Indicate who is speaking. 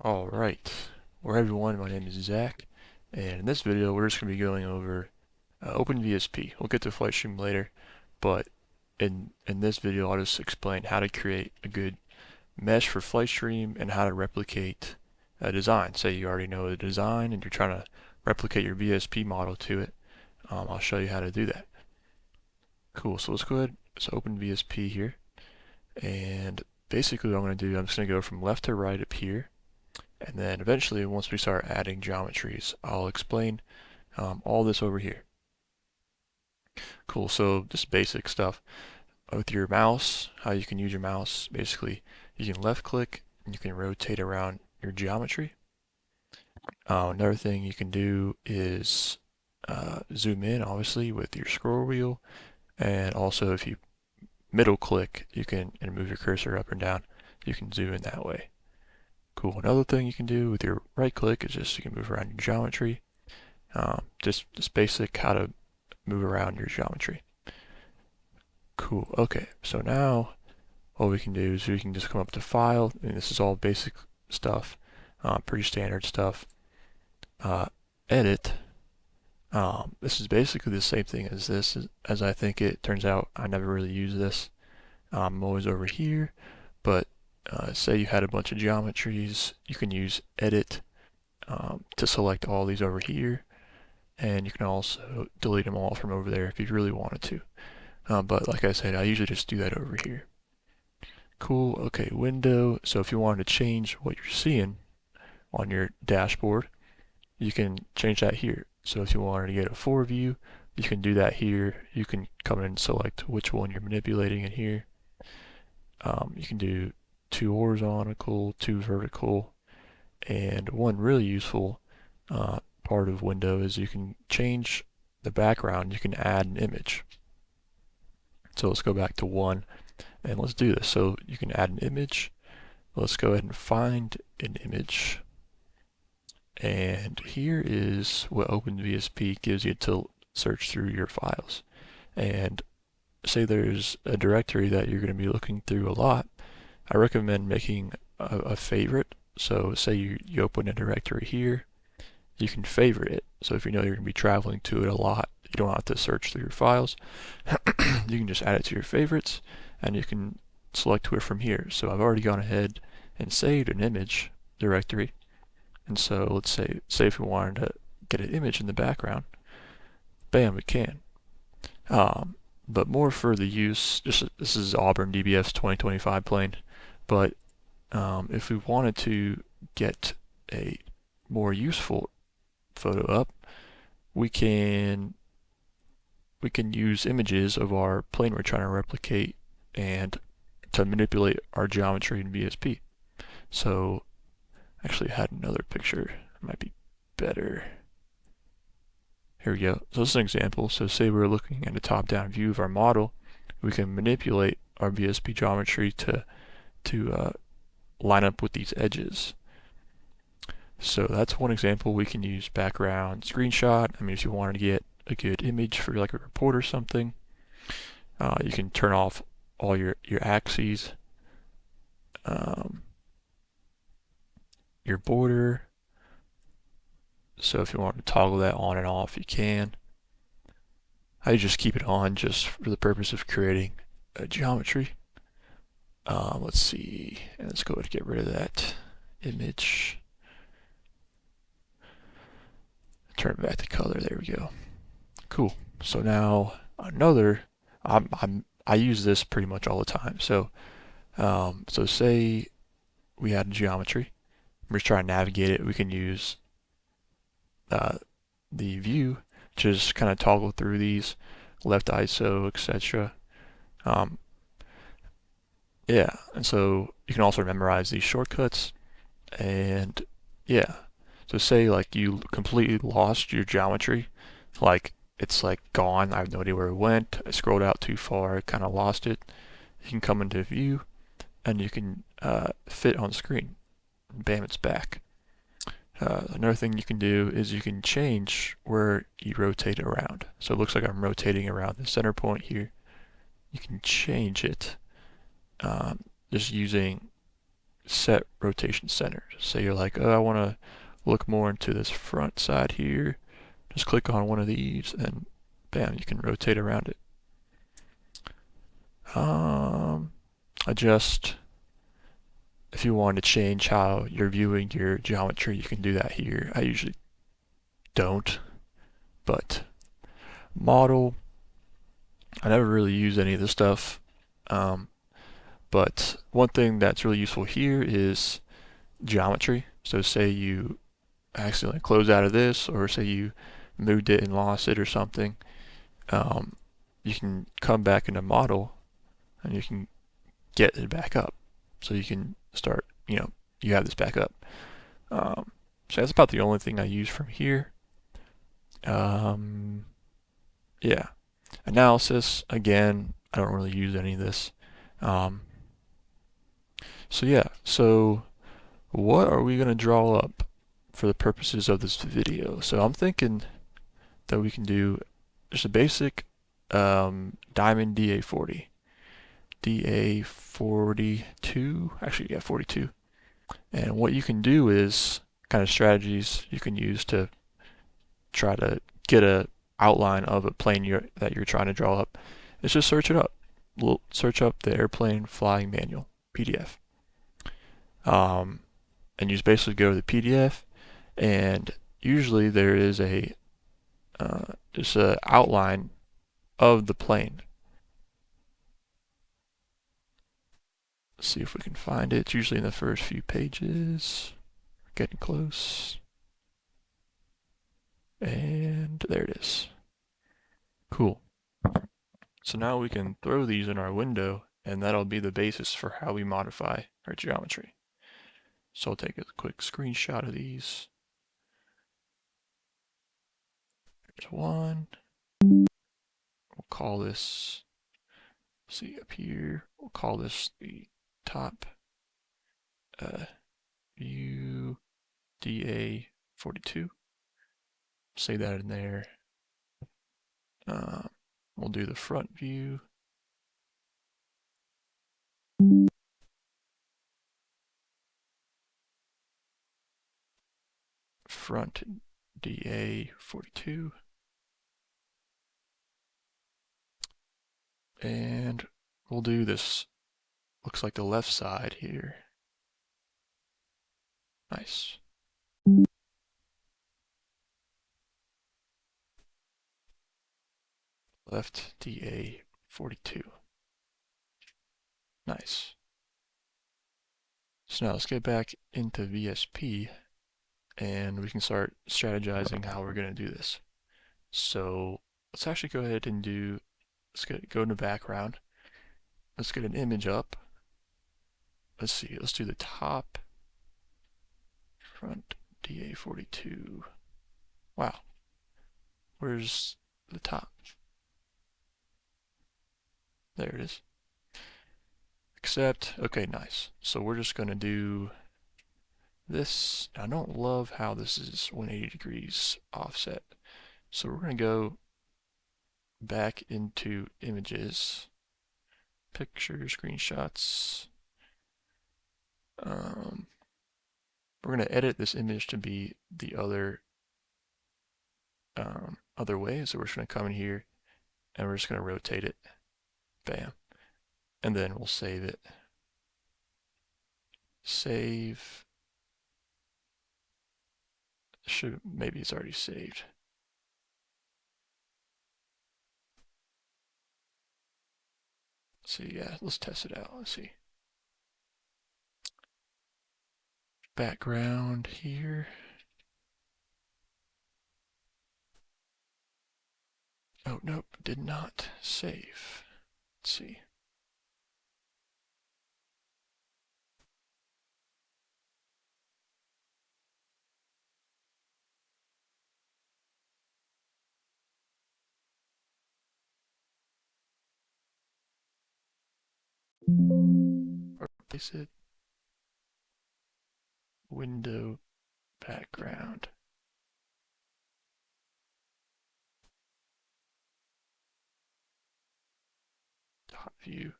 Speaker 1: Alright, well everyone, my name is Zach, and in this video we're just going to be going over OpenVSP. We'll get to flight stream later, but in this video I'll just explain how to create a good mesh for flight stream and how to replicate a design. Say you already know the design and you're trying to replicate your VSP model to it. I'll show you how to do that. Cool, so let's go ahead, let's open VSP here, and basically what I'm going to do, I'm just going to go from left to right up here. And then eventually, once we start adding geometries, I'll explain all this over here. Cool, so just basic stuff. With your mouse, how you can use your mouse, basically, you can left click and you can rotate around your geometry. Another thing you can do is zoom in, obviously, with your scroll wheel. And also, if you middle click, you can and move your cursor up and down, you can zoom in that way. Cool. Another thing you can do with your right click is just you can move around your geometry. Just basic how to move around your geometry. Cool. Okay. So now what we can do is we can just come up to File, and this is all basic stuff, pretty standard stuff. Edit. This is basically the same thing as this, as I think it turns out. I never really use this. I'm always over here, but say you had a bunch of geometries, you can use Edit to select all these over here, and you can also delete them all from over there if you really wanted to. But like I said, I usually just do that over here. Cool, okay, window. So if you wanted to change what you're seeing on your dashboard, you can change that here. So if you wanted to get a 4 view, you can do that here. You can come in and select which one you're manipulating in here. You can do 2 horizontal, 2 vertical, and one really useful part of window is you can change the background. You can add an image. So let's go back to 1 and let's do this. So you can add an image. Let's go ahead and find an image. And here is what OpenVSP gives you to search through your files. And say there's a directory that you're going to be looking through a lot, I recommend making a favorite. So say you open a directory here, you can favorite it. So if you know you're going to be traveling to it a lot, you don't have to search through your files. You can just add it to your favorites, and you can select to it from here. So I've already gone ahead and saved an image directory. And so let's say if we wanted to get an image in the background, bam, we can. But more for the use, this is Auburn DBF's 2025 plane, but if we wanted to get a more useful photo up, we can use images of our plane we're trying to replicate and to manipulate our geometry in VSP. So actually I had another picture, it might be better. Here we go. So this is an example. So say we're looking at a top-down view of our model, we can manipulate our VSP geometry to line up with these edges. So that's one example. We can use background screenshot. I mean, if you wanted to get a good image for like a report or something, you can turn off all your axes, your border. So if you want to toggle that on and off, you can. I just keep it on just for the purpose of creating a geometry. Let's see, and let's go ahead and get rid of that image. Turn it back to color. There we go. Cool. So now another. I use this pretty much all the time. So so say we had a geometry. We're just trying to navigate it. We can use the view, just kind of toggle through these, left ISO, etc. Yeah, and so you can also memorize these shortcuts, and yeah. So say like you completely lost your geometry, like it's like gone, I have no idea where it went, I scrolled out too far, I kind of lost it. You can come into view, and you can fit on screen. Bam, it's back. Another thing you can do is you can change where you rotate around. So it looks like I'm rotating around the center point here. You can change it just using set rotation center. Say you're like, oh, I want to look more into this front side here. Just click on one of these and bam, you can rotate around it. Adjust. If you want to change how you're viewing your geometry, you can do that here. I usually don't, but model, I never really use any of this stuff. But one thing that's really useful here is geometry. So say you accidentally close out of this, or say you moved it and lost it or something, you can come back into model and you can get it back up. So you can start, you have this back up. So that's about the only thing I use from here. Yeah. Analysis, again, I don't really use any of this. So yeah, so what are we going to draw up for the purposes of this video? So I'm thinking that we can do just a basic diamond DA40. DA42, actually, yeah, 42. And what you can do is kind of strategies you can use to try to get a outline of a plane that you're trying to draw up. Is just search it up. We'll search up the airplane flying manual, PDF. And you just basically go to the PDF, and usually there is a just an outline of the plane. Let's see if we can find it. It's usually in the first few pages. Getting close. And there it is. Cool. So now we can throw these in our window, and that'll be the basis for how we modify our geometry. So I'll take a quick screenshot of these. There's one. We'll call this, see up here, we'll call this the top view DA42. Say that in there. We'll do the front view. Front DA42. And we'll do this, looks like the left side here. Nice. Left DA42. Nice. So now let's get back into VSP and we can start strategizing how we're going to do this. So let's actually go ahead and go into background. Let's get an image up. Let's see, let's do the top front DA42. Wow. Where's the top? There it is. Accept. Okay, nice. So we're just going to do this. I don't love how this is 180 degrees offset. So we're going to go back into images, picture, screenshots. We're going to edit this image to be the other way. So we're just going to come in here and we're just going to rotate it. Bam. And then we'll save it. Save. Maybe it's already saved. Let's see, yeah, let's test it out. Let's see. Background here. Oh, nope, did not save. Let's see. Replace it. Window background. Top view.